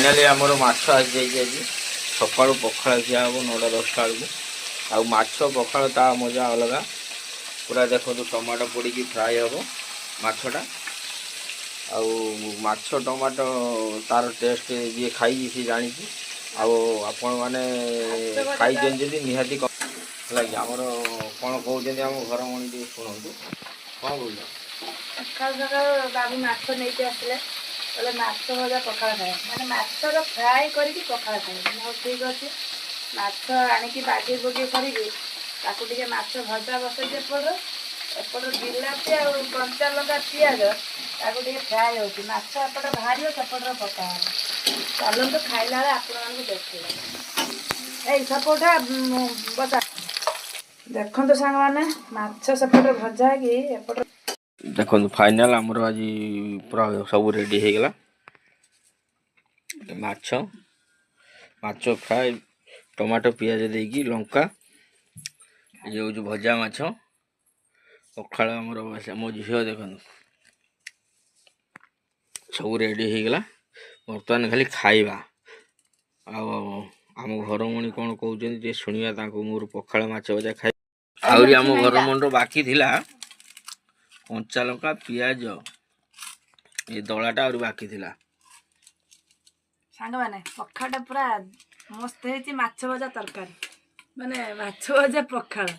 finally आमर माछ आज सकाळू पखाळ खिया हम 9टा 10टा बेलू आ माछ पखाळ ता मजा अलग पूरा देखो टमाटो पड़ी फ्राए हम माछटा आछ टमाटो तार टेस्ट जी खाई सी जानी आपण मैंने खाई निहाती लगे आमर कौन कहते आम घर मणि शुणु कौन बोल सकाल सकाल बाबू माछ नहीं आसले बोले माछ भजा पखाड़ खाए मैंने माछर फ्राए करके पखाड़ खाए हो ठीक अच्छे माछ आणिकी बागे बुगे करके माछ भजा बसई एपट एपट बिलाती आ कंचा लगा पिज ताकू फ्राए हो माछ एपट बाहर सेपट पका चलते खाइला आपण देखिए सपोटा बता देखो सांग मैंने माछ सेपट भजा कि एपट देखो फाइनल आमर आज पूरा सब रेडी हो गला माछ माछ फ्राए टमाटो पियाज देकी लंका ये हूँ भजा माछ पखाड़ आमर मो झील देख सब रेडी हो गला बर्तमान खाली खाइबा आम घर मणि कौन कहते शुणा मोर पखाड़ माछ भजा खाई आहरी आम घर मन बाकी थिला कंचा लंका पियाज ये दलाटा और बाकी थिला सांग माने पखाड़ा पूरा मस्त है माछ भजा तरकारी माने माछ भजा पखाड़